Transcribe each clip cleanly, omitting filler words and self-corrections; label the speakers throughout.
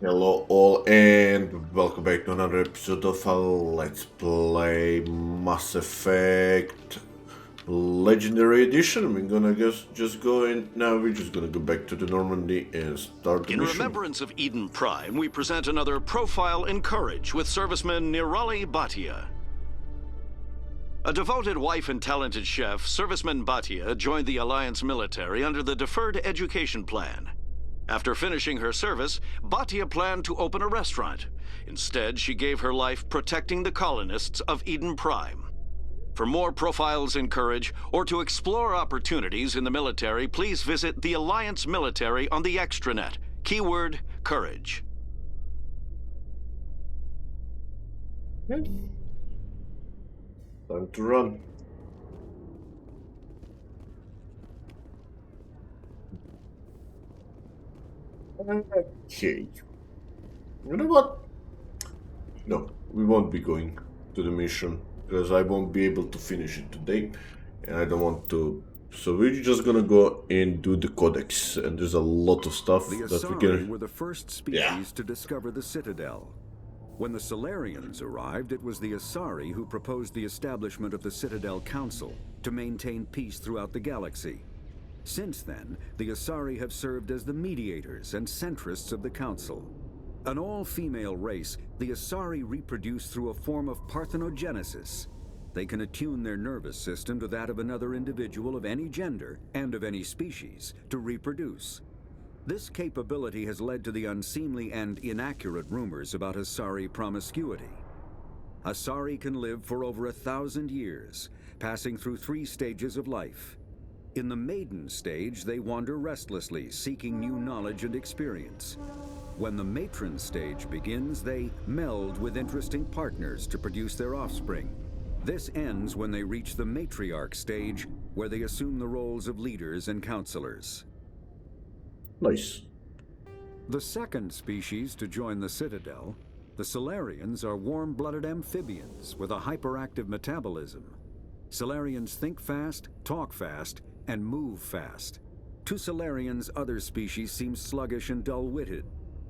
Speaker 1: Hello all and welcome back to another episode of Let's Play Mass Effect Legendary Edition. We're gonna just go in now, we're just gonna go back to the Normandy and start the
Speaker 2: In
Speaker 1: mission.
Speaker 2: remembrance of Eden Prime, we present another profile in courage with serviceman Nirali Bhatia. A devoted wife and talented chef, serviceman Bhatia joined the Alliance military under the Deferred Education Plan. After finishing her service, Bhatia planned to open a restaurant. Instead, she gave her life protecting the colonists of Eden Prime. For more profiles in courage, or to explore opportunities in the military, please visit the Alliance military on the extranet. Keyword, courage.
Speaker 1: Time to run. Okay. You know what? No, we won't be going to the mission because I won't be able to finish it today and I don't want to. So we're just gonna go and do the Codex, and there's a lot of stuff
Speaker 3: The
Speaker 1: that we
Speaker 3: Asari
Speaker 1: can.
Speaker 3: were the first species to discover the Citadel. When the Solarians arrived, it was the Asari who proposed the establishment of the Citadel Council to maintain peace throughout the galaxy. Since then, the Asari have served as the mediators and centrists of the Council. An all-female race, the Asari reproduce through a form of parthenogenesis. They can attune their nervous system to that of another individual of any gender and of any species to reproduce. This capability has led to the unseemly and inaccurate rumors about Asari promiscuity. Asari can live for over 1,000 years, passing through 3 stages of life. In the maiden stage, they wander restlessly, seeking new knowledge and experience. When the matron stage begins, they meld with interesting partners to produce their offspring. This ends when they reach the matriarch stage, where they assume the roles of leaders and counselors.
Speaker 1: Nice.
Speaker 3: The second species to join the Citadel, the Solarians, are warm-blooded amphibians with a hyperactive metabolism. Solarians think fast, talk fast, and move fast. To Solarians, other species seem sluggish and dull-witted.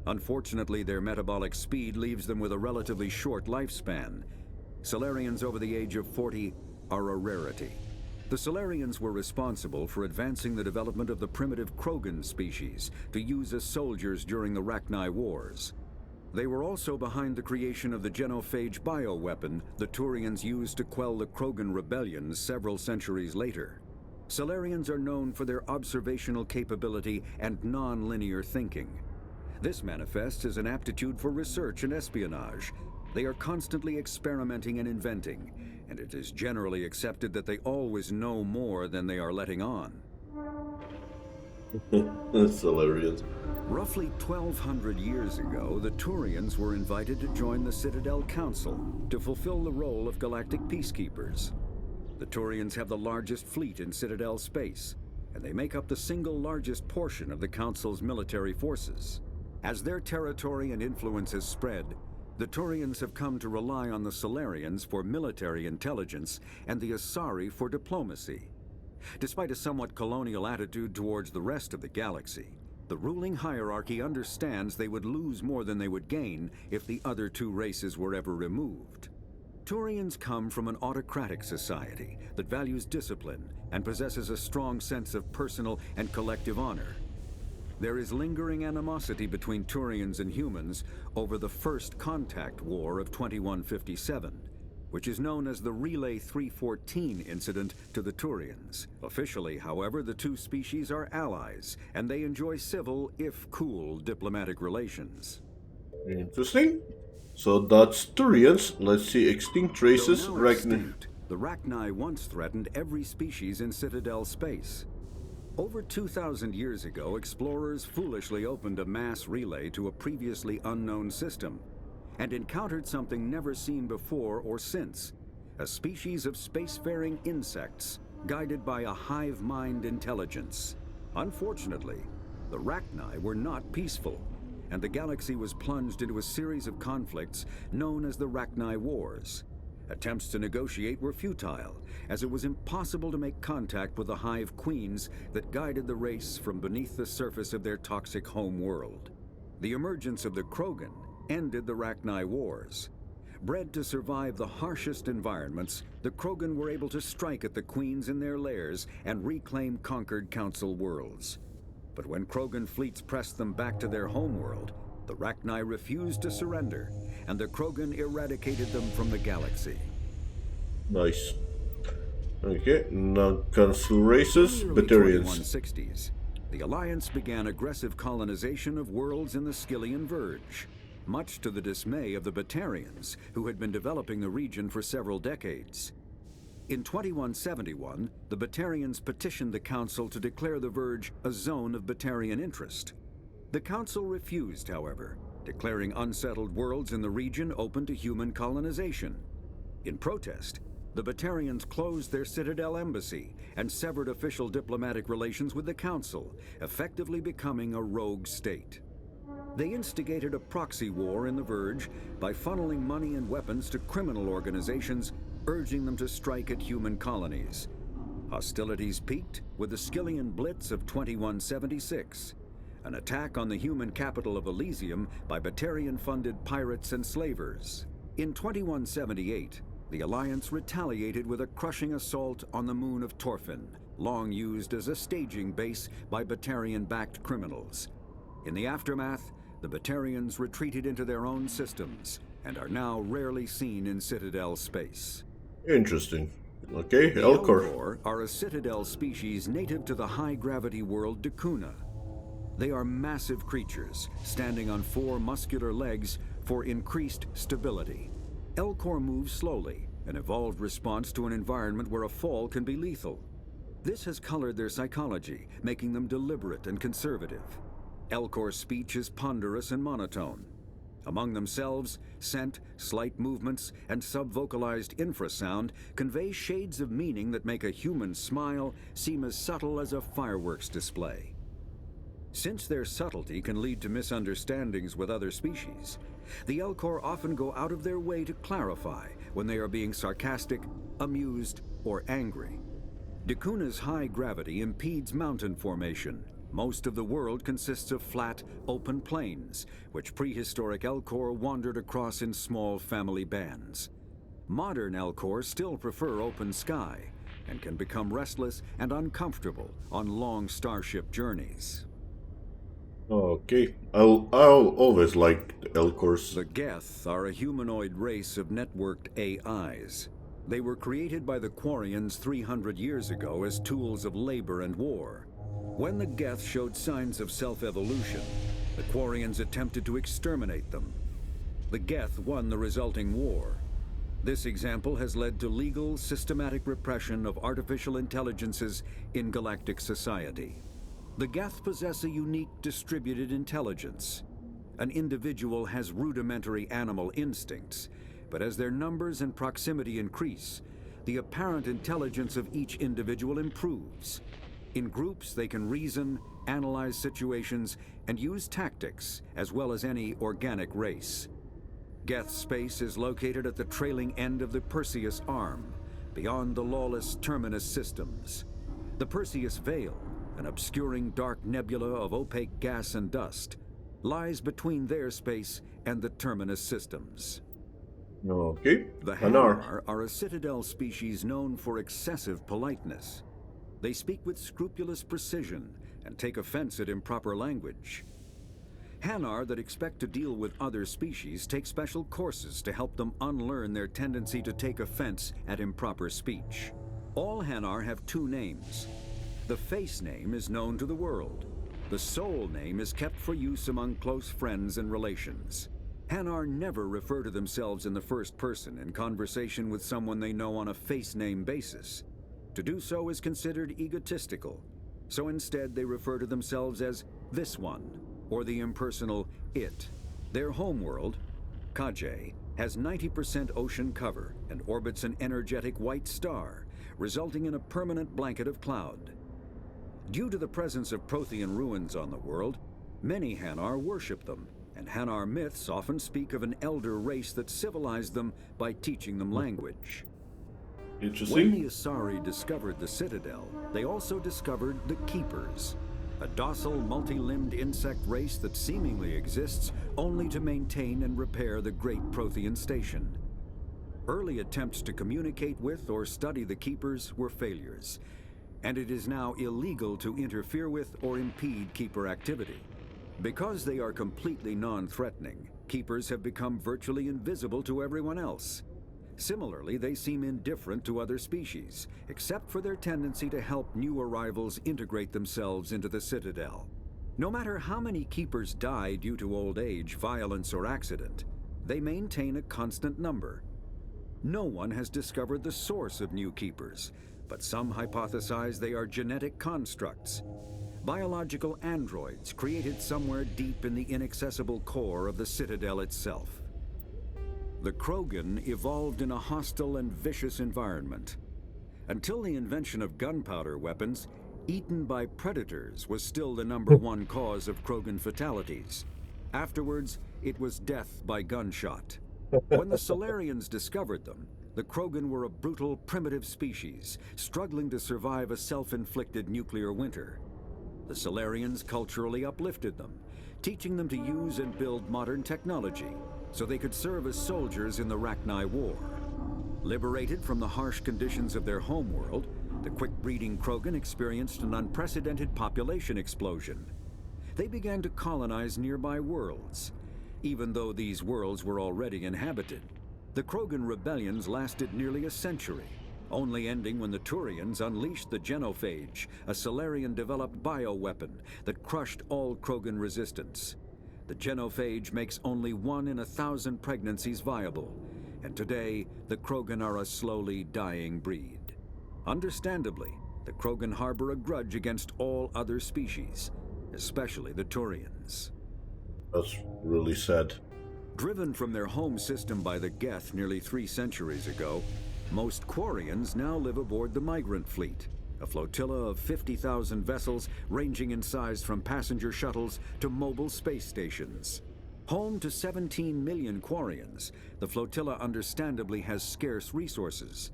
Speaker 3: Unfortunately, their metabolic speed leaves them with a relatively short lifespan. Solarians over the age of 40 are a rarity. The Solarians were responsible for advancing the development of the primitive Krogan species to use as soldiers during the Rachni Wars. They were also behind the creation of the genophage bioweapon the Turians used to quell the Krogan rebellions several centuries later. Solarians are known for their observational capability and non-linear thinking. This manifests as an aptitude for research and espionage. They are constantly experimenting and inventing, and it is generally accepted that they always know more than they are letting on.
Speaker 1: Solarians.
Speaker 3: Roughly 1,200 years ago, the Turians were invited to join the Citadel Council to fulfill the role of galactic peacekeepers. The Turians have the largest fleet in Citadel space, and they make up the single largest portion of the Council's military forces. As their territory and influence has spread, the Turians have come to rely on the Solarians for military intelligence and the Asari for diplomacy. Despite a somewhat colonial attitude towards the rest of the galaxy, the ruling hierarchy understands they would lose more than they would gain if the other 2 races were ever removed. Turians come from an autocratic society that values discipline and possesses a strong sense of personal and collective honor. There is lingering animosity between Turians and humans over the First Contact War of 2157, which is known as the Relay 314 incident to the Turians. Officially, however, the 2 species are allies, and they enjoy civil, if cool, diplomatic relations.
Speaker 1: Interesting. So that's Turians. Let's see, extinct races.
Speaker 3: Though now extinct, the Rachni once threatened every species in Citadel space. Over 2,000 years ago, explorers foolishly opened a mass relay to a previously unknown system and encountered something never seen before or since, a species of spacefaring insects guided by a hive mind intelligence. Unfortunately, the Rachni were not peaceful, and the galaxy was plunged into a series of conflicts known as the Rachni Wars. Attempts to negotiate were futile, as it was impossible to make contact with the hive queens that guided the race from beneath the surface of their toxic home world. The emergence of the Krogan ended the Rachni Wars. Bred to survive the harshest environments, the Krogan were able to strike at the queens in their lairs and reclaim conquered Council worlds. But when Krogan fleets pressed them back to their homeworld, the Rachni refused to surrender, and the Krogan eradicated them from the galaxy.
Speaker 1: Nice. Okay, now Council races,
Speaker 3: In the early
Speaker 1: Batarians.
Speaker 3: 2160s, the Alliance began aggressive colonization of worlds in the Skyllian Verge, much to the dismay of the Batarians, who had been developing the region for several decades. In 2171, the Batarians petitioned the Council to declare the Verge a zone of Batarian interest. The Council refused, however, declaring unsettled worlds in the region open to human colonization. In protest, the Batarians closed their Citadel embassy and severed official diplomatic relations with the Council, effectively becoming a rogue state. They instigated a proxy war in the Verge by funneling money and weapons to criminal organizations, urging them to strike at human colonies. Hostilities peaked with the Skyllian Blitz of 2176, an attack on the human capital of Elysium by Batarian-funded pirates and slavers. In 2178, the Alliance retaliated with a crushing assault on the moon of Torfin, long used as a staging base by Batarian-backed criminals. In the aftermath, the Batarians retreated into their own systems and are now rarely seen in Citadel space.
Speaker 1: Interesting. Okay,
Speaker 3: The
Speaker 1: Elcor.
Speaker 3: Elcor are a Citadel species native to the high-gravity world Dakuna. They are massive creatures, standing on 4 muscular legs for increased stability. Elcor move slowly, an evolved response to an environment where a fall can be lethal. This has colored their psychology, making them deliberate and conservative. Elcor's speech is ponderous and monotone. Among themselves, scent, slight movements, and sub-vocalized infrasound convey shades of meaning that make a human smile seem as subtle as a fireworks display. Since their subtlety can lead to misunderstandings with other species, the Elcor often go out of their way to clarify when they are being sarcastic, amused, or angry. Dakuna's high gravity impedes mountain formation. Most of the world consists of flat, open plains, which prehistoric Elcor wandered across in small family bands. Modern Elcor still prefer open sky and can become restless and uncomfortable on long starship journeys.
Speaker 1: Okay, I'll always like Elcors.
Speaker 3: The Geth are a humanoid race of networked AIs. They were created by the Quarians 300 years ago as tools of labor and war. When the Geth showed signs of self-evolution, the Quarians attempted to exterminate them. The Geth won the resulting war. This example has led to legal, systematic repression of artificial intelligences in galactic society. The Geth possess a unique distributed intelligence. An individual has rudimentary animal instincts, but as their numbers and proximity increase, the apparent intelligence of each individual improves. In groups, they can reason, analyze situations, and use tactics, as well as any organic race. Geth space is located at the trailing end of the Perseus Arm, beyond the lawless Terminus systems. The Perseus Veil, an obscuring dark nebula of opaque gas and dust, lies between their space and the Terminus systems.
Speaker 1: Okay,
Speaker 3: The
Speaker 1: Hanar.
Speaker 3: Hanar are a Citadel species known for excessive politeness. They speak with scrupulous precision and take offense at improper language. Hanar that expect to deal with other species take special courses to help them unlearn their tendency to take offense at improper speech. All Hanar have 2 names. The face name is known to the world. The soul name is kept for use among close friends and relations. Hanar never refer to themselves in the first person in conversation with someone they know on a face name basis. To do so is considered egotistical, so instead they refer to themselves as this one, or the impersonal it. Their homeworld, Kajay, has 90% ocean cover and orbits an energetic white star, resulting in a permanent blanket of cloud. Due to the presence of Prothean ruins on the world, many Hanar worship them, and Hanar myths often speak of an elder race that civilized them by teaching them language. When
Speaker 1: Interesting.
Speaker 3: the Asari discovered the Citadel, they also discovered the Keepers, a docile, multi-limbed insect race that seemingly exists only to maintain and repair the Great Prothean Station. Early attempts to communicate with or study the Keepers were failures, and it is now illegal to interfere with or impede Keeper activity. Because they are completely non-threatening, Keepers have become virtually invisible to everyone else. Similarly, they seem indifferent to other species, except for their tendency to help new arrivals integrate themselves into the Citadel. No matter how many Keepers die due to old age, violence, or accident, they maintain a constant number. No one has discovered the source of new Keepers, but some hypothesize they are genetic constructs, biological androids created somewhere deep in the inaccessible core of the Citadel itself. The Krogan evolved in a hostile and vicious environment. Until the invention of gunpowder weapons, eaten by predators was still the #1 cause of Krogan fatalities. Afterwards, it was death by gunshot. When the Solarians discovered them, the Krogan were a brutal, primitive species, struggling to survive a self-inflicted nuclear winter. The Solarians culturally uplifted them, teaching them to use and build modern technology, so they could serve as soldiers in the Rachni War. Liberated from the harsh conditions of their homeworld, the quick-breeding Krogan experienced an unprecedented population explosion. They began to colonize nearby worlds. Even though these worlds were already inhabited, the Krogan rebellions lasted nearly a century, only ending when the Turians unleashed the Genophage, a Solarian-developed bioweapon that crushed all Krogan resistance. The Genophage makes only 1 in 1,000 pregnancies viable, and today the Krogan are a slowly dying breed. Understandably, the Krogan harbor a grudge against all other species, especially the Turians.
Speaker 1: That's really sad.
Speaker 3: Driven from their home system by the Geth nearly 3 centuries ago, most Quarians now live aboard the Migrant Fleet, a flotilla of 50,000 vessels ranging in size from passenger shuttles to mobile space stations. Home to 17 million Quarians, the flotilla understandably has scarce resources.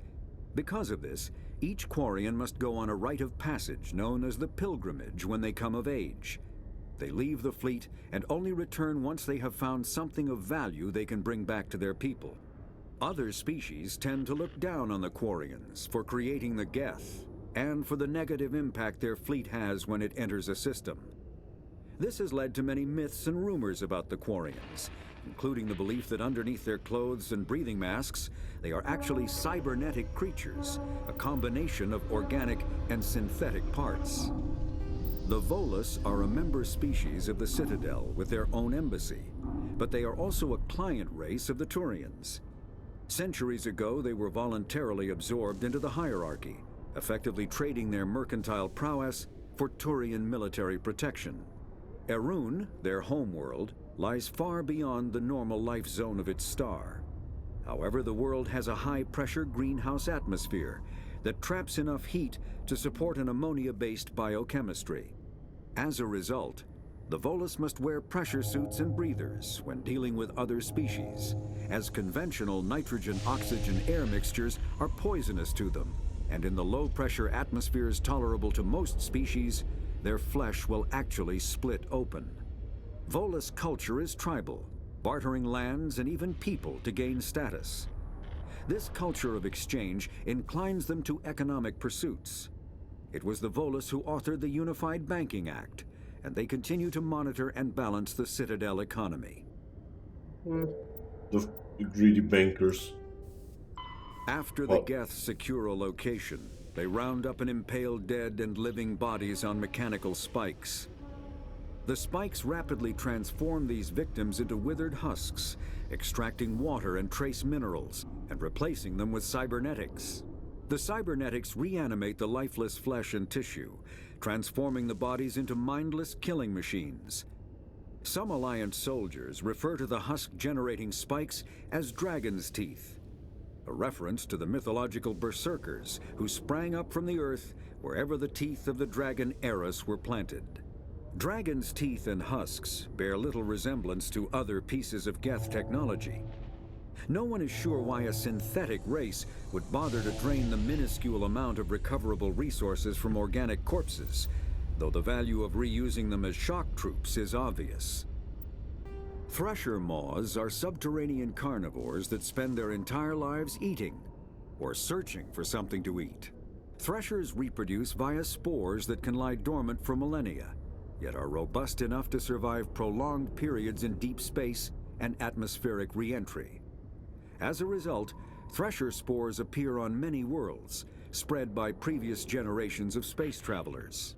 Speaker 3: Because of this, each Quarian must go on a rite of passage known as the Pilgrimage when they come of age. They leave the fleet and only return once they have found something of value they can bring back to their people. Other species tend to look down on the Quarians for creating the Geth, and for the negative impact their fleet has when it enters a system. This has led to many myths and rumors about the Quarians, including the belief that underneath their clothes and breathing masks, they are actually cybernetic creatures, a combination of organic and synthetic parts. The Volus are a member species of the Citadel with their own embassy, but they are also a client race of the Turians. Centuries ago, they were voluntarily absorbed into the hierarchy, effectively trading their mercantile prowess for Turian military protection. Erun, their homeworld, lies far beyond the normal life zone of its star. However, the world has a high-pressure greenhouse atmosphere that traps enough heat to support an ammonia-based biochemistry. As a result, the Volus must wear pressure suits and breathers when dealing with other species, as conventional nitrogen-oxygen air mixtures are poisonous to them, and in the low-pressure atmospheres tolerable to most species, their flesh will actually split open. Volus culture is tribal, bartering lands and even people to gain status. This culture of exchange inclines them to economic pursuits. It was the Volus who authored the Unified Banking Act, and they continue to monitor and balance the Citadel economy.
Speaker 1: The greedy bankers.
Speaker 3: After the Geth secure a location, they round up and impale dead and living bodies on mechanical spikes. The spikes rapidly transform these victims into withered husks, extracting water and trace minerals, and replacing them with cybernetics. The cybernetics reanimate the lifeless flesh and tissue, transforming the bodies into mindless killing machines. Some Alliance soldiers refer to the husk-generating spikes as dragon's teeth, a reference to the mythological berserkers who sprang up from the earth wherever the teeth of the dragon Eris were planted. Dragon's teeth and husks bear little resemblance to other pieces of Geth technology. No one is sure why a synthetic race would bother to drain the minuscule amount of recoverable resources from organic corpses, though the value of reusing them as shock troops is obvious. Thresher Moths are subterranean carnivores that spend their entire lives eating, or searching for something to eat. Threshers reproduce via spores that can lie dormant for millennia, yet are robust enough to survive prolonged periods in deep space and atmospheric re-entry. As a result, thresher spores appear on many worlds, spread by previous generations of space travelers.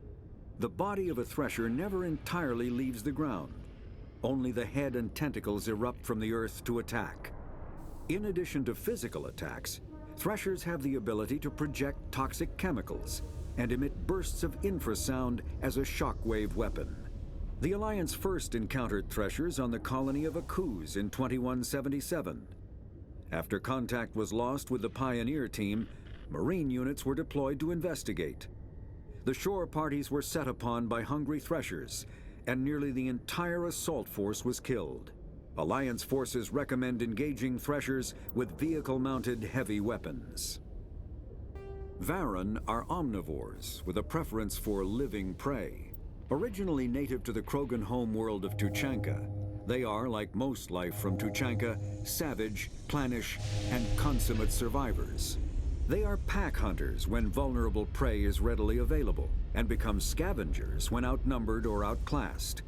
Speaker 3: The body of a thresher never entirely leaves the ground. Only the head and tentacles erupt from the Earth to attack. In addition to physical attacks, threshers have the ability to project toxic chemicals and emit bursts of infrasound as a shockwave weapon. The Alliance first encountered threshers on the colony of Akuz in 2177. After contact was lost with the Pioneer team, Marine units were deployed to investigate. The shore parties were set upon by hungry threshers, and nearly the entire assault force was killed. Alliance forces recommend engaging threshers with vehicle-mounted heavy weapons. Varren are omnivores with a preference for living prey. Originally native to the Krogan homeworld of Tuchanka, they are, like most life from Tuchanka, savage, clannish, and consummate survivors. They are pack hunters when vulnerable prey is readily available, and become scavengers when outnumbered or outclassed.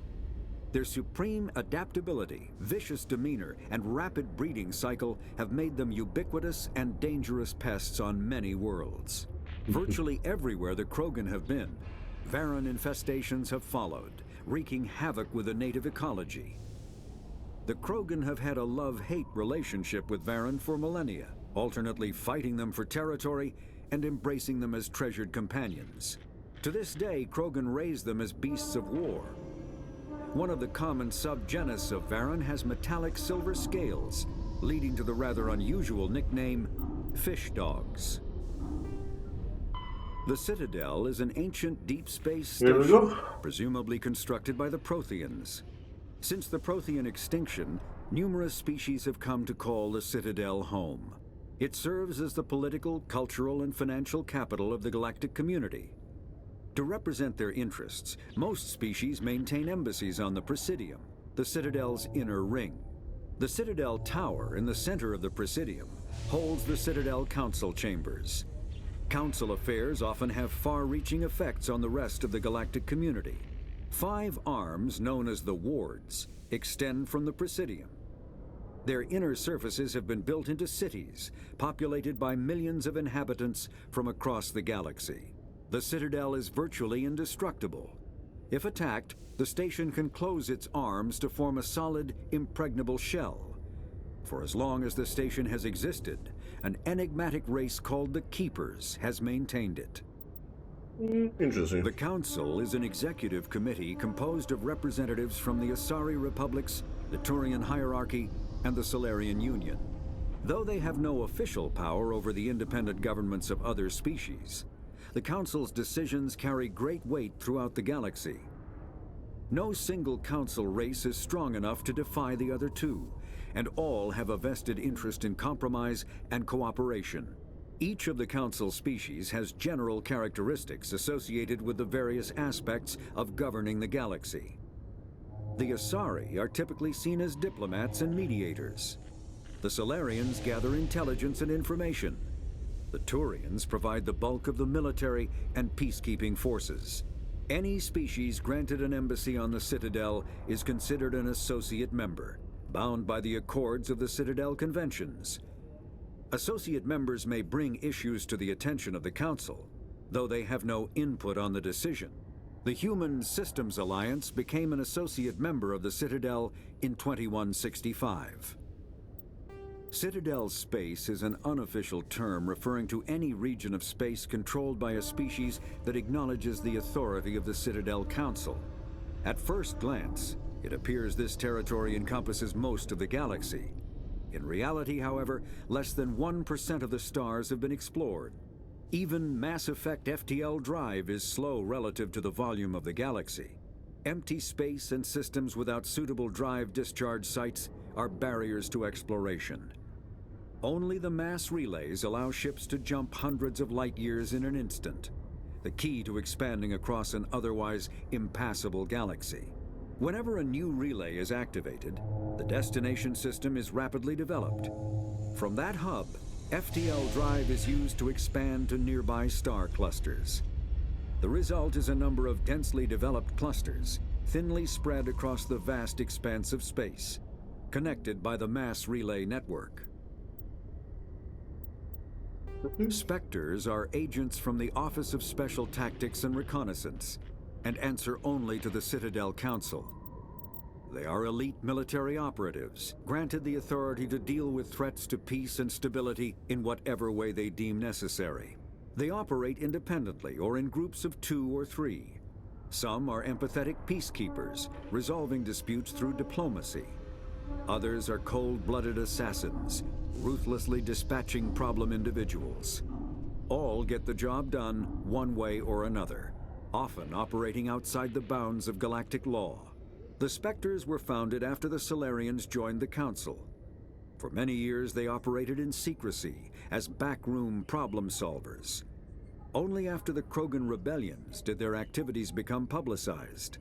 Speaker 3: Their supreme adaptability, vicious demeanor, and rapid breeding cycle have made them ubiquitous and dangerous pests on many worlds. Virtually everywhere the Krogan have been, Varren infestations have followed, wreaking havoc with the native ecology. The Krogan have had a love-hate relationship with Varren for millennia, alternately fighting them for territory and embracing them as treasured companions. To this day, Krogan raise them as beasts of war. One of the common subgenus of Varren has metallic silver scales, leading to the rather unusual nickname, fish dogs. The Citadel is an ancient deep space station, presumably constructed by the Protheans. Since the Prothean extinction, numerous species have come to call the Citadel home. It serves as the political, cultural, and financial capital of the galactic community. To represent their interests, most species maintain embassies on the Presidium, the Citadel's inner ring. The Citadel Tower in the center of the Presidium holds the Citadel Council chambers. Council affairs often have far-reaching effects on the rest of the galactic community. 5 arms, known as the Wards, extend from the Presidium. Their inner surfaces have been built into cities, populated by millions of inhabitants from across the galaxy. The Citadel is virtually indestructible. If attacked, the station can close its arms to form a solid, impregnable shell. For as long as the station has existed, an enigmatic race called the Keepers has maintained it.
Speaker 1: Interesting.
Speaker 3: The Council is an executive committee composed of representatives from the Asari Republics, the Turian hierarchy, and the Solarian Union. Though they have no official power over the independent governments of other species, the Council's decisions carry great weight throughout the galaxy. No single Council race is strong enough to defy the other two, and all have a vested interest in compromise and cooperation. Each of the Council species has general characteristics associated with the various aspects of governing the galaxy. The Asari are typically seen as diplomats and mediators. The Solarians gather intelligence and information. The Turians provide the bulk of the military and peacekeeping forces. Any species granted an embassy on the Citadel is considered an associate member, bound by the accords of the Citadel Conventions. Associate members may bring issues to the attention of the Council, though they have no input on the decision. The Human Systems Alliance became an associate member of the Citadel in 2165. Citadel space is an unofficial term referring to any region of space controlled by a species that acknowledges the authority of the Citadel Council. At first glance, it appears this territory encompasses most of the galaxy. In reality, however, less than 1% of the stars have been explored. Even Mass Effect FTL drive is slow relative to the volume of the galaxy. Empty space and systems without suitable drive discharge sites are barriers to exploration. Only the mass relays allow ships to jump hundreds of light years in an instant. the key to expanding across an otherwise impassable galaxy. Whenever a new relay is activated, the destination system is rapidly developed. From that hub, FTL drive is used to expand to nearby star clusters. The result is a number of densely developed clusters, thinly spread across the vast expanse of space, connected by the mass relay network. Specters are agents from the Office of Special Tactics and Reconnaissance, and answer only to the Citadel Council. They are elite military operatives, granted the authority to deal with threats to peace and stability in whatever way they deem necessary. They operate independently or in groups of 2 or 3. Some are empathetic peacekeepers, resolving disputes through diplomacy. Others are cold-blooded assassins, ruthlessly dispatching problem individuals. All get the job done one way or another, often operating outside the bounds of galactic law. The Specters were founded after the Solarians joined the Council. For many years, they operated in secrecy as backroom problem solvers. Only after the Krogan rebellions did their activities become publicized.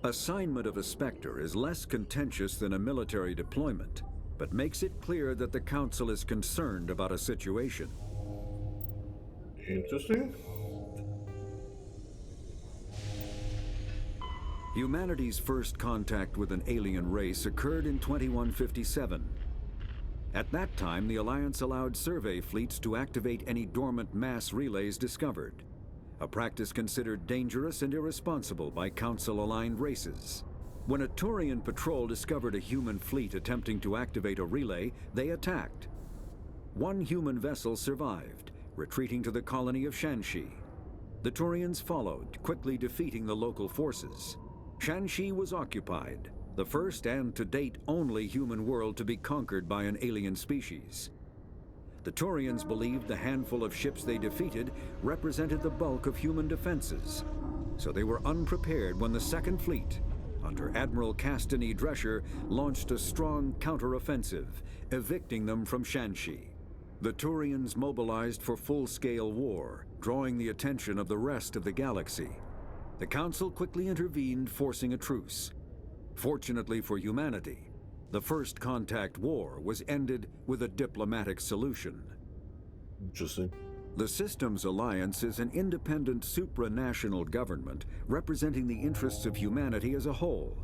Speaker 3: Assignment of a Specter is less contentious than a military deployment, but makes it clear that the Council is concerned about a situation.
Speaker 1: Interesting.
Speaker 3: Humanity's first contact with an alien race occurred in 2157. At that time, the Alliance allowed survey fleets to activate any dormant mass relays discovered, a practice considered dangerous and irresponsible by Council-aligned races. When a Turian patrol discovered a human fleet attempting to activate a relay, they attacked. One human vessel survived, retreating to the colony of Shanxi. The Turians followed, quickly defeating the local forces. Shanxi was occupied, the first and to date only human world to be conquered by an alien species. The Turians believed the handful of ships they defeated represented the bulk of human defenses, so they were unprepared when the Second Fleet, under Admiral Castany Thresher, launched a strong counteroffensive, evicting them from Shanxi. The Turians mobilized for full-scale war, drawing the attention of the rest of the galaxy. The Council quickly intervened, forcing a truce. Fortunately for humanity, the First Contact War was ended with a diplomatic solution.
Speaker 1: Interesting.
Speaker 3: The Systems Alliance is an independent supranational government representing the interests of humanity as a whole.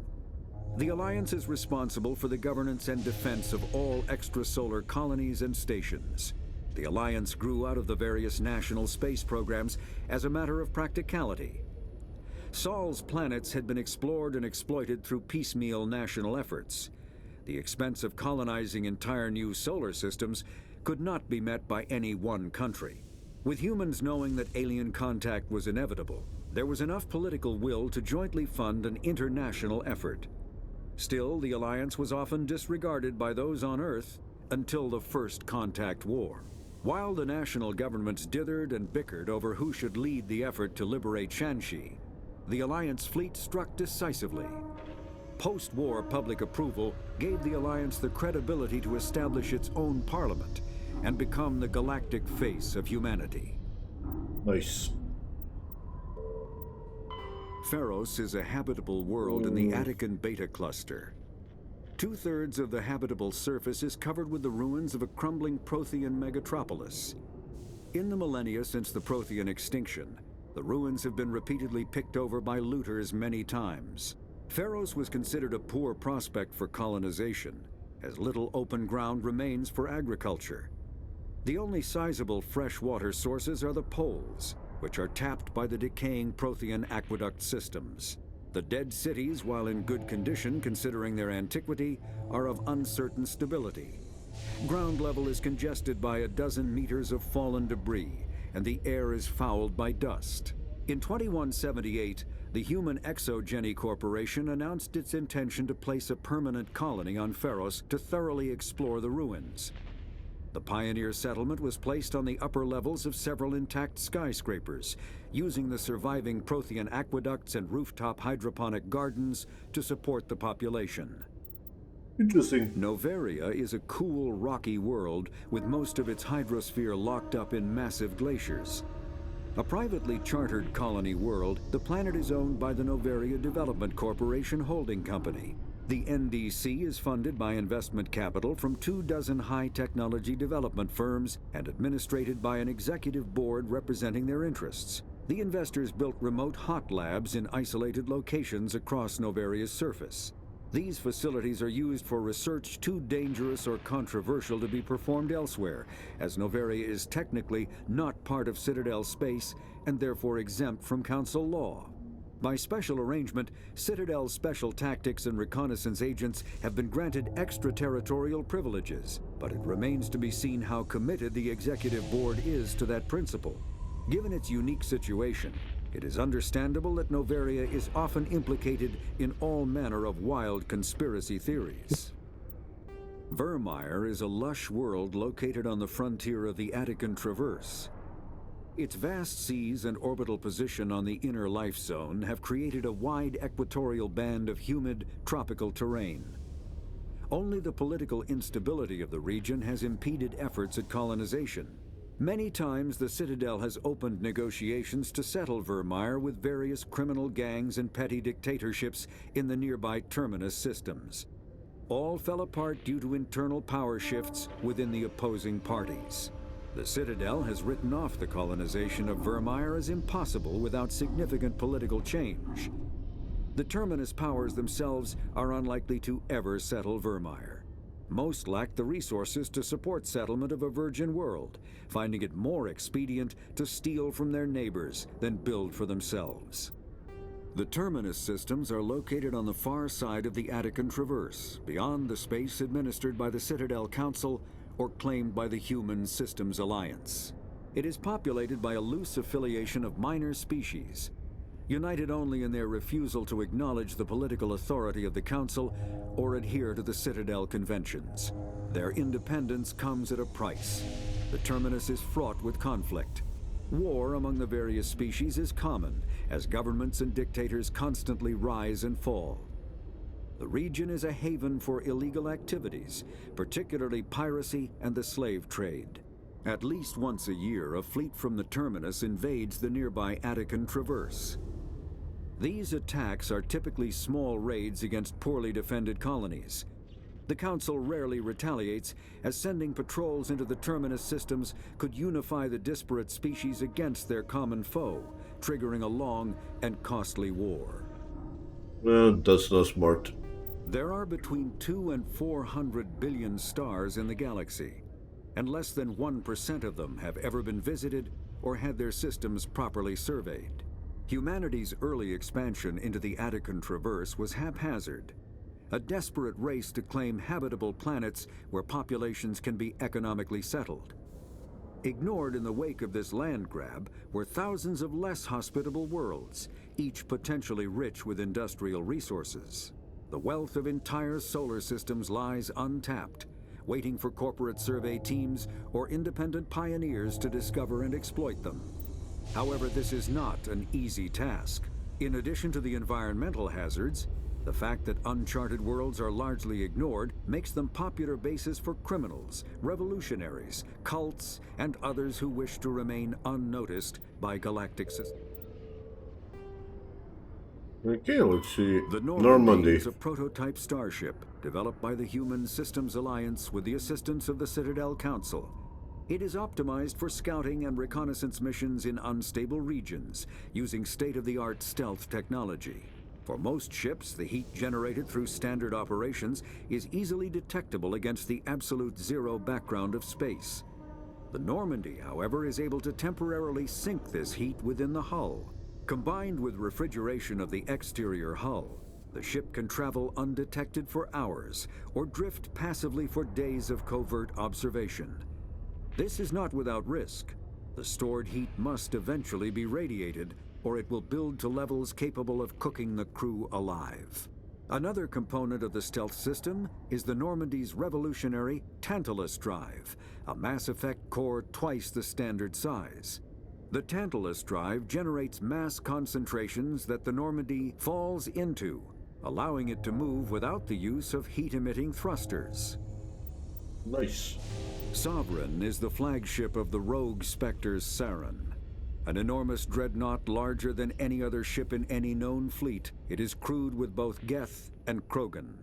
Speaker 3: The Alliance is responsible for the governance and defense of all extrasolar colonies and stations. The Alliance grew out of the various national space programs as a matter of practicality. Sol's planets had been explored and exploited through piecemeal national efforts. The expense of colonizing entire new solar systems could not be met by any one country. With humans knowing that alien contact was inevitable, there was enough political will to jointly fund an international effort. Still, the Alliance was often disregarded by those on Earth until the First Contact War. While the national governments dithered and bickered over who should lead the effort to liberate Shanxi, the Alliance fleet struck decisively. Post-war public approval gave the Alliance the credibility to establish its own parliament and become the galactic face of humanity.
Speaker 1: Nice.
Speaker 3: Pharos is a habitable world in the Attican Beta Cluster. 2/3 of the habitable surface is covered with the ruins of a crumbling Prothean megatropolis. In the millennia since the Prothean extinction, the ruins have been repeatedly picked over by looters many times. Pharos was considered a poor prospect for colonization, as little open ground remains for agriculture. The only sizable freshwater sources are the poles, which are tapped by the decaying Prothean aqueduct systems. The dead cities, while in good condition considering their antiquity, are of uncertain stability. Ground level is congested by a dozen meters of fallen debris, and the air is fouled by dust. In 2178, the Human Exogeny Corporation announced its intention to place a permanent colony on Pharos to thoroughly explore the ruins. The pioneer settlement was placed on the upper levels of several intact skyscrapers, using the surviving Prothean aqueducts and rooftop hydroponic gardens to support the population.
Speaker 1: Interesting.
Speaker 3: Noveria is a cool, rocky world with most of its hydrosphere locked up in massive glaciers. A privately chartered colony world, the planet is owned by the Noveria Development Corporation Holding Company. The NDC is funded by investment capital from 24 high-technology development firms and administrated by an executive board representing their interests. The investors built remote hot labs in isolated locations across Noveria's surface. These facilities are used for research too dangerous or controversial to be performed elsewhere, as Noveria is technically not part of Citadel space and therefore exempt from Council law. By special arrangement, Citadel's special tactics and reconnaissance agents have been granted extraterritorial privileges, but it remains to be seen how committed the executive board is to that principle. Given its unique situation, it is understandable that Noveria is often implicated in all manner of wild conspiracy theories. Vermeer is a lush world located on the frontier of the Attican Traverse. Its vast seas and orbital position on the inner life zone have created a wide equatorial band of humid, tropical terrain. Only the political instability of the region has impeded efforts at colonization. Many times the Citadel has opened negotiations to settle Vermeer with various criminal gangs and petty dictatorships in the nearby Terminus systems. All fell apart due to internal power shifts within the opposing parties. The Citadel has written off the colonization of Vermeer as impossible without significant political change. The Terminus powers themselves are unlikely to ever settle Vermeer. Most lack the resources to support settlement of a virgin world, finding it more expedient to steal from their neighbors than build for themselves. The Terminus systems are located on the far side of the Attican Traverse, beyond the space administered by the Citadel Council or claimed by the Human Systems Alliance. It is populated by a loose affiliation of minor species, united only in their refusal to acknowledge the political authority of the Council or adhere to the Citadel conventions. Their independence comes at a price. The Terminus is fraught with conflict. War among the various species is common, as governments and dictators constantly rise and fall. The region is a haven for illegal activities, particularly piracy and the slave trade. At least once a year, a fleet from the Terminus invades the nearby Attican Traverse. These attacks are typically small raids against poorly defended colonies. The Council rarely retaliates, as sending patrols into the Terminus systems could unify the disparate species against their common foe, triggering a long and costly war.
Speaker 1: Well, that's not smart.
Speaker 3: There are between 2 and 400 billion stars in the galaxy, and less than 1% of them have ever been visited or had their systems properly surveyed. Humanity's early expansion into the Attican Traverse was haphazard, a desperate race to claim habitable planets where populations can be economically settled. Ignored in the wake of this land grab were thousands of less hospitable worlds, each potentially rich with industrial resources. The wealth of entire solar systems lies untapped, waiting for corporate survey teams or independent pioneers to discover and exploit them. However, this is not an easy task. In addition to the environmental hazards, the fact that uncharted worlds are largely ignored makes them popular bases for criminals, revolutionaries, cults, and others who wish to remain unnoticed by galactic systems.
Speaker 1: Okay, let's see.
Speaker 3: The Normandy
Speaker 1: Normandy.
Speaker 3: is a prototype starship developed by the Human Systems Alliance with the assistance of the Citadel Council. It is optimized for scouting and reconnaissance missions in unstable regions, using state-of-the-art stealth technology. For most ships, the heat generated through standard operations is easily detectable against the absolute zero background of space. The Normandy, however, is able to temporarily sink this heat within the hull. Combined with refrigeration of the exterior hull, the ship can travel undetected for hours or drift passively for days of covert observation. This is not without risk. The stored heat must eventually be radiated, or it will build to levels capable of cooking the crew alive. Another component of the stealth system is the Normandy's revolutionary Tantalus drive, a Mass Effect core twice the standard size. The Tantalus drive generates mass concentrations that the Normandy falls into, allowing it to move without the use of heat-emitting thrusters.
Speaker 1: Nice.
Speaker 3: Sovereign is the flagship of the rogue Specters Saren. An enormous dreadnought larger than any other ship in any known fleet, it is crewed with both Geth and Krogan.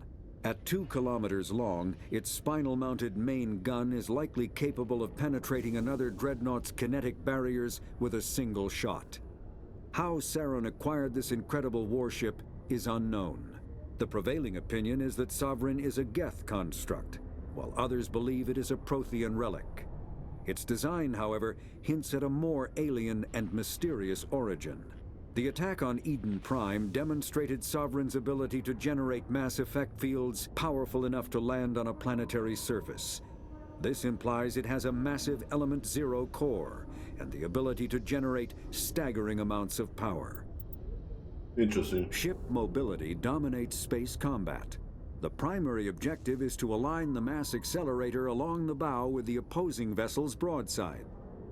Speaker 3: At 2 kilometers long, its spinal-mounted main gun is likely capable of penetrating another dreadnought's kinetic barriers with a single shot. How Saren acquired this incredible warship is unknown. The prevailing opinion is that Sovereign is a Geth construct, while others believe it is a Prothean relic. Its design, however, hints at a more alien and mysterious origin. The attack on Eden Prime demonstrated Sovereign's ability to generate mass effect fields powerful enough to land on a planetary surface. This implies it has a massive Element Zero core and the ability to generate staggering amounts of power.
Speaker 1: Interesting.
Speaker 3: Ship mobility dominates space combat. The primary objective is to align the mass accelerator along the bow with the opposing vessel's broadside.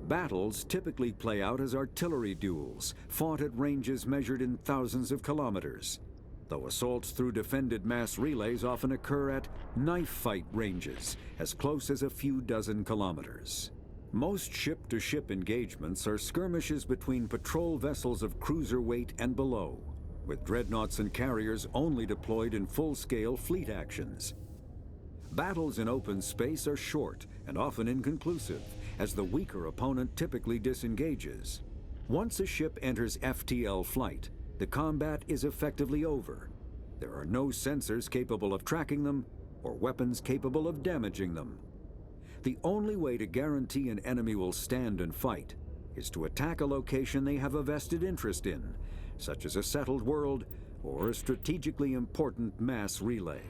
Speaker 3: Battles typically play out as artillery duels, fought at ranges measured in thousands of kilometers, though assaults through defended mass relays often occur at knife fight ranges, as close as a few dozen kilometers. Most ship-to-ship engagements are skirmishes between patrol vessels of cruiser weight and below, with dreadnoughts and carriers only deployed in full-scale fleet actions. Battles in open space are short and often inconclusive, as the weaker opponent typically disengages. Once a ship enters FTL flight, the combat is effectively over. There are no sensors capable of tracking them or weapons capable of damaging them. The only way to guarantee an enemy will stand and fight is to attack a location they have a vested interest in, such as a settled world or a strategically important mass relay.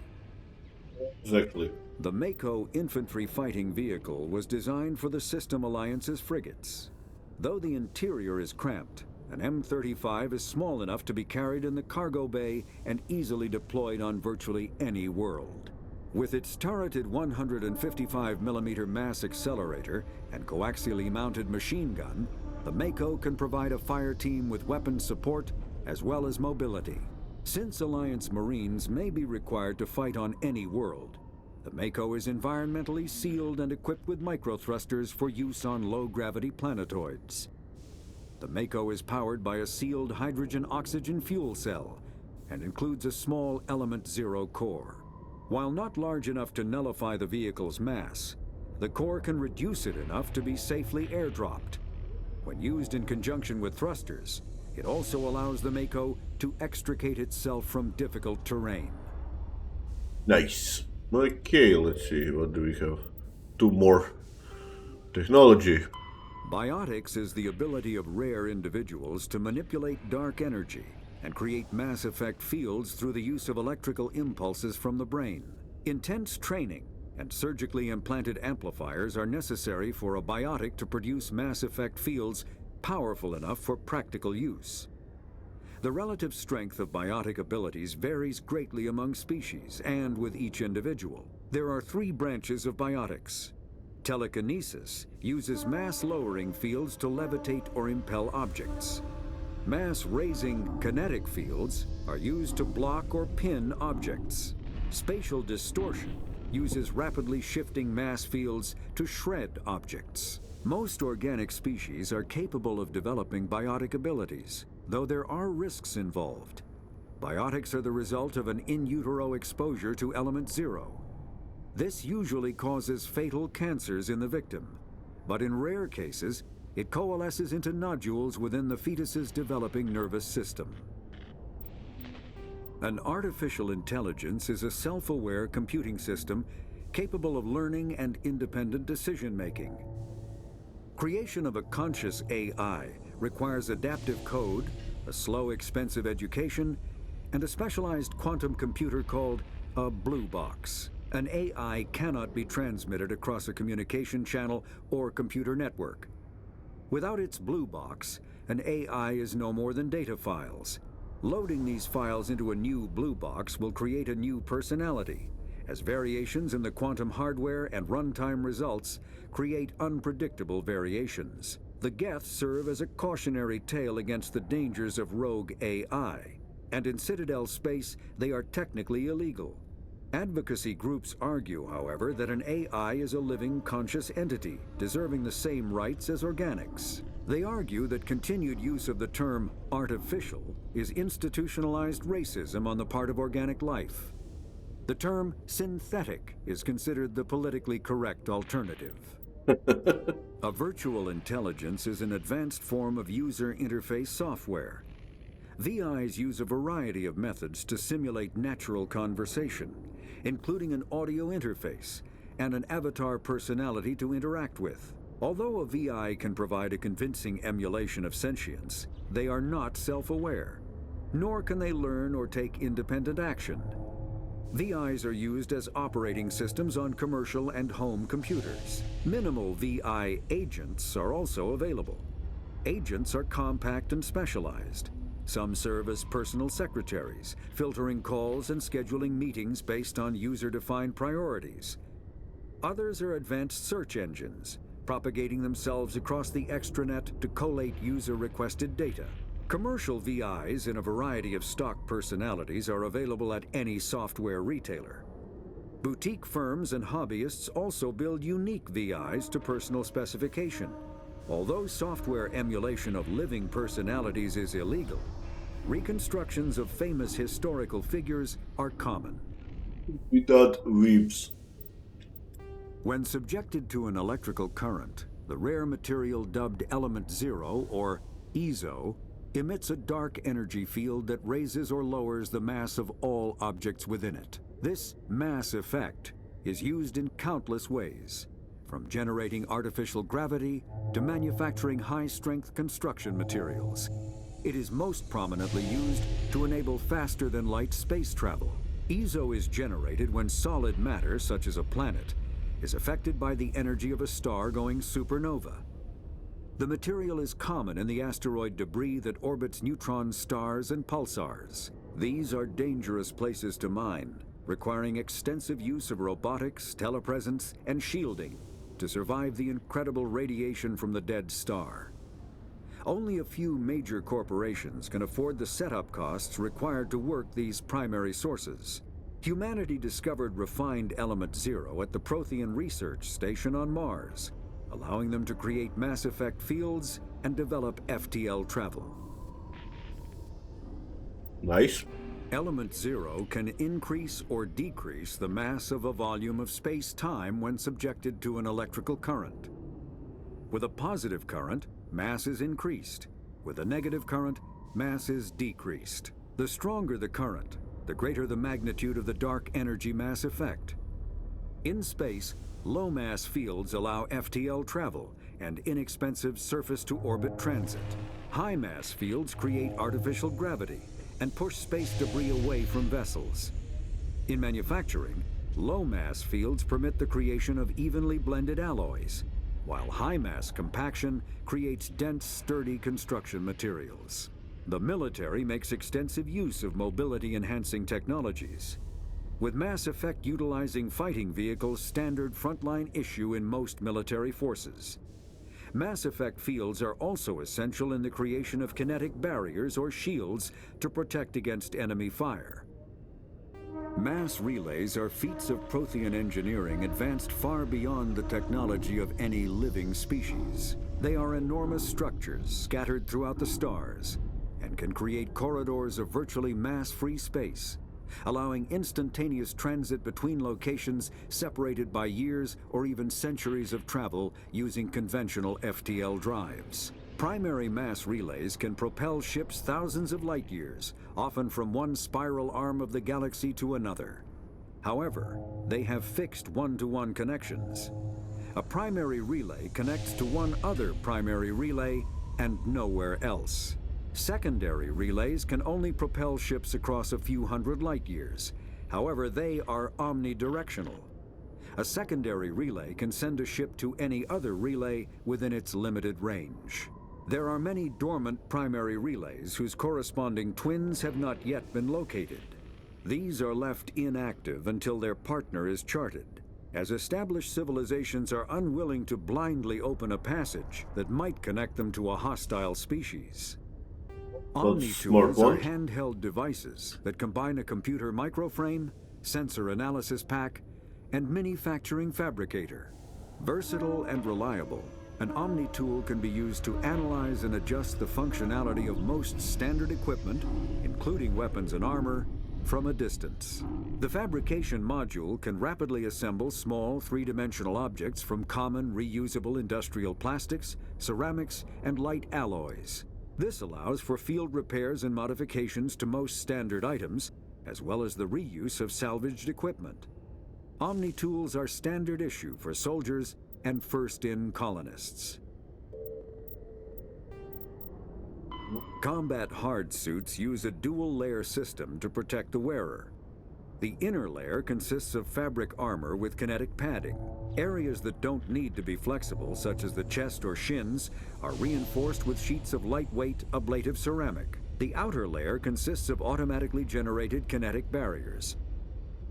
Speaker 1: Exactly.
Speaker 3: The Mako infantry fighting vehicle was designed for the System Alliance's frigates. Though the interior is cramped, an M35 is small enough to be carried in the cargo bay and easily deployed on virtually any world. With its turreted 155mm mass accelerator and coaxially mounted machine gun, the Mako can provide a fire team with weapon support as well as mobility. Since Alliance Marines may be required to fight on any world, the Mako is environmentally sealed and equipped with microthrusters for use on low-gravity planetoids. The Mako is powered by a sealed hydrogen-oxygen fuel cell and includes a small Element Zero core. While not large enough to nullify the vehicle's mass, the core can reduce it enough to be safely airdropped. When used in conjunction with thrusters, it also allows the Mako to extricate itself from difficult terrain.
Speaker 1: Nice. Okay, let's see, what do we have? 2 more. Technology.
Speaker 3: Biotics is the ability of rare individuals to manipulate dark energy and create mass effect fields through the use of electrical impulses from the brain. Intense training and surgically implanted amplifiers are necessary for a biotic to produce mass effect fields powerful enough for practical use. The relative strength of biotic abilities varies greatly among species and with each individual. There are 3 branches of biotics. Telekinesis uses mass-lowering fields to levitate or impel objects. Mass-raising kinetic fields are used to block or pin objects. Spatial distortion uses rapidly shifting mass fields to shred objects. Most organic species are capable of developing biotic abilities, though there are risks involved. Biotics are the result of an in utero exposure to Element Zero. This usually causes fatal cancers in the victim, but in rare cases, it coalesces into nodules within the fetus's developing nervous system. An artificial intelligence is a self-aware computing system capable of learning and independent decision-making. Creation of a conscious AI requires adaptive code, a slow, expensive education, and a specialized quantum computer called a blue box. An AI cannot be transmitted across a communication channel or computer network. Without its blue box, an AI is no more than data files. Loading these files into a new blue box will create a new personality, as variations in the quantum hardware and runtime results create unpredictable variations. The Geth serve as a cautionary tale against the dangers of rogue AI, and in Citadel space, they are technically illegal. Advocacy groups argue, however, that an AI is a living, conscious entity, deserving the same rights as organics. They argue that continued use of the term artificial is institutionalized racism on the part of organic life. The term synthetic is considered the politically correct alternative. A virtual intelligence is an advanced form of user interface software. VIs use a variety of methods to simulate natural conversation, including an audio interface and an avatar personality to interact with. Although a VI can provide a convincing emulation of sentience, they are not self-aware, nor can they learn or take independent action. VIs are used as operating systems on commercial and home computers. Minimal VI agents are also available. Agents are compact and specialized. Some serve as personal secretaries, filtering calls and scheduling meetings based on user-defined priorities. Others are advanced search engines, propagating themselves across the extranet to collate user-requested data. Commercial VIs in a variety of stock personalities are available at any software retailer. Boutique firms and hobbyists also build unique VIs to personal specification. Although software emulation of living personalities is illegal, reconstructions of famous historical figures are common.
Speaker 1: Without weaves.
Speaker 3: When subjected to an electrical current, the rare material dubbed Element Zero, or EZO, emits a dark energy field that raises or lowers the mass of all objects within it. This mass effect is used in countless ways, from generating artificial gravity to manufacturing high-strength construction materials. It is most prominently used to enable faster-than-light space travel. EZO is generated when solid matter, such as a planet, is affected by the energy of a star going supernova. The material is common in the asteroid debris that orbits neutron stars and pulsars. These are dangerous places to mine, requiring extensive use of robotics, telepresence, and shielding to survive the incredible radiation from the dead star. Only a few major corporations can afford the setup costs required to work these primary sources. Humanity discovered refined Element Zero at the Prothean Research Station on Mars, allowing them to create mass effect fields and develop FTL travel.
Speaker 1: Nice.
Speaker 3: Element Zero can increase or decrease the mass of a volume of space-time when subjected to an electrical current. With a positive current, mass is increased. With a negative current, mass is decreased. The stronger the current, the greater the magnitude of the dark energy mass effect. In space, low-mass fields allow FTL travel and inexpensive surface-to-orbit transit. High-mass fields create artificial gravity and push space debris away from vessels. In manufacturing, low-mass fields permit the creation of evenly blended alloys, while high-mass compaction creates dense, sturdy construction materials. The military makes extensive use of mobility-enhancing technologies, with Mass Effect utilizing fighting vehicles standard frontline issue in most military forces. Mass Effect fields are also essential in the creation of kinetic barriers or shields to protect against enemy fire. Mass relays are feats of Prothean engineering advanced far beyond the technology of any living species. They are enormous structures scattered throughout the stars and can create corridors of virtually mass-free space, allowing instantaneous transit between locations separated by years or even centuries of travel using conventional FTL drives. Primary mass relays can propel ships thousands of light years, often from one spiral arm of the galaxy to another. However, they have fixed one-to-one connections. A primary relay connects to one other primary relay and nowhere else. Secondary relays can only propel ships across a few hundred light years. However, they are omnidirectional. A secondary relay can send a ship to any other relay within its limited range. There are many dormant primary relays whose corresponding twins have not yet been located. These are left inactive until their partner is charted, as established civilizations are unwilling to blindly open a passage that might connect them to a hostile species. Omni-tools are handheld devices that combine a computer microframe, sensor analysis pack, and manufacturing fabricator. Versatile and reliable, An Omni tool can be used to analyze and adjust the functionality of most standard equipment, including weapons and armor, from a distance. The fabrication module can rapidly assemble small three-dimensional objects from common reusable industrial plastics, ceramics, and light alloys. This allows for field repairs and modifications to most standard items, as well as the reuse of salvaged equipment. Omni tools are standard issue for soldiers and first-in colonists. Combat hard suits use a dual-layer system to protect the wearer. The inner layer consists of fabric armor with kinetic padding. Areas that don't need to be flexible, such as the chest or shins, are reinforced with sheets of lightweight, ablative ceramic. The outer layer consists of automatically generated kinetic barriers.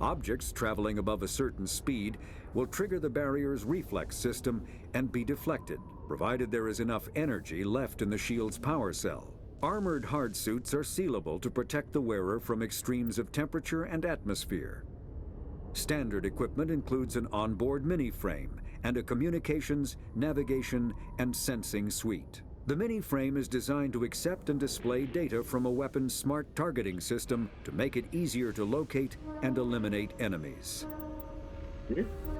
Speaker 3: Objects traveling above a certain speed will trigger the barrier's reflex system and be deflected, provided there is enough energy left in the shield's power cell. Armored hard suits are sealable to protect the wearer from extremes of temperature and atmosphere. Standard equipment includes an onboard mini-frame and a communications, navigation, and sensing suite. The mini-frame is designed to accept and display data from a weapon's smart targeting system to make it easier to locate and eliminate enemies.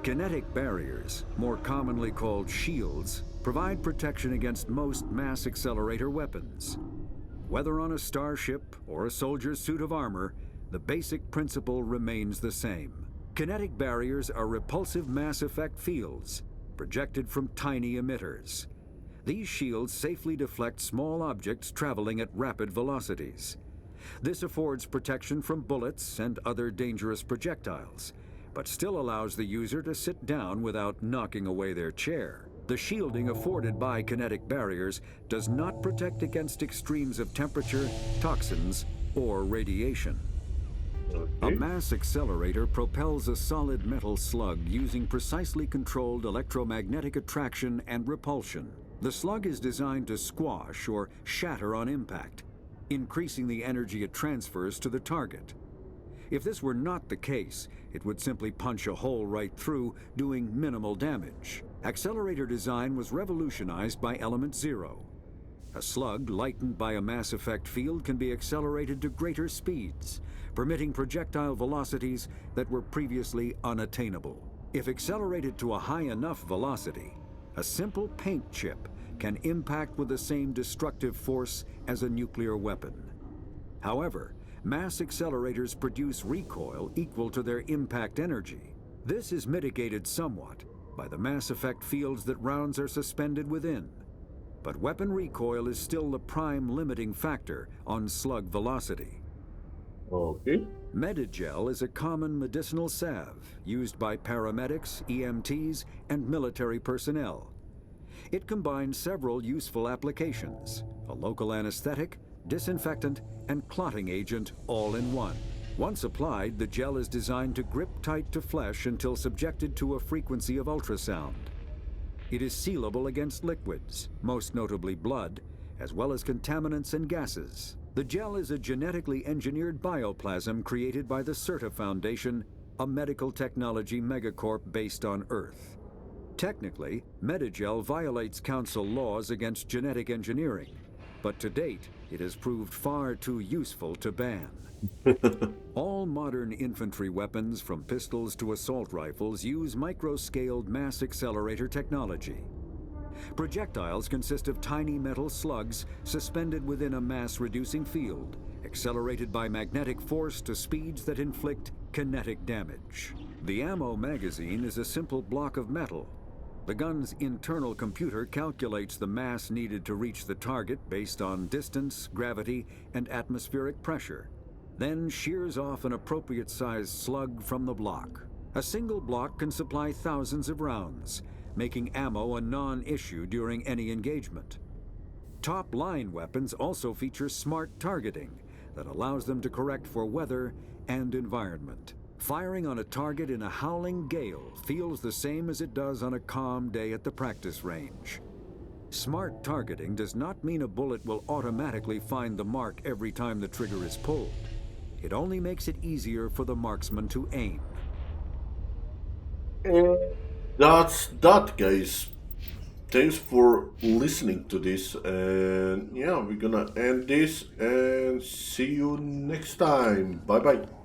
Speaker 3: Kinetic barriers, more commonly called shields, provide protection against most mass accelerator weapons. Whether on a starship or a soldier's suit of armor, the basic principle remains the same. Kinetic barriers are repulsive mass effect fields, projected from tiny emitters. These shields safely deflect small objects traveling at rapid velocities. This affords protection from bullets and other dangerous projectiles, but still allows the user to sit down without knocking away their chair. The shielding afforded by kinetic barriers does not protect against extremes of temperature, toxins, or radiation. A mass accelerator propels a solid metal slug using precisely controlled electromagnetic attraction and repulsion. The slug is designed to squash or shatter on impact, increasing the energy it transfers to the target. If this were not the case, it would simply punch a hole right through, doing minimal damage. Accelerator design was revolutionized by Element Zero. A slug lightened by a mass effect field can be accelerated to greater speeds, permitting projectile velocities that were previously unattainable. If accelerated to a high enough velocity, a simple paint chip can impact with the same destructive force as a nuclear weapon. However, mass accelerators produce recoil equal to their impact energy. This is mitigated somewhat by the mass effect fields that rounds are suspended within. But weapon recoil is still the prime limiting factor on slug velocity.
Speaker 1: Okay.
Speaker 3: Medigel is a common medicinal salve used by paramedics, EMTs, and military personnel. It combines several useful applications: a local anesthetic, disinfectant, and clotting agent all in one. Once applied, the gel is designed to grip tight to flesh until subjected to a frequency of ultrasound. It is sealable against liquids, most notably blood, as well as contaminants and gases. The gel is a genetically engineered bioplasm created by the CERTA Foundation, a medical technology megacorp based on Earth. Technically, Medigel violates Council laws against genetic engineering, but to date, it has proved far too useful to ban. All modern infantry weapons, from pistols to assault rifles, use micro-scaled mass accelerator technology. Projectiles consist of tiny metal slugs suspended within a mass-reducing field, accelerated by magnetic force to speeds that inflict kinetic damage. The ammo magazine is a simple block of metal. The gun's internal computer calculates the mass needed to reach the target based on distance, gravity, and atmospheric pressure, then shears off an appropriate-sized slug from the block. A single block can supply thousands of rounds, making ammo a non-issue during any engagement. Top-line weapons also feature smart targeting that allows them to correct for weather and environment. Firing on a target in a howling gale feels the same as it does on a calm day at the practice range. Smart targeting does not mean a bullet will automatically find the mark every time the trigger is pulled. It only makes it easier for the marksman to aim.
Speaker 1: That, guys, thanks for listening to this, and yeah, we're gonna end this and see you next time. Bye bye.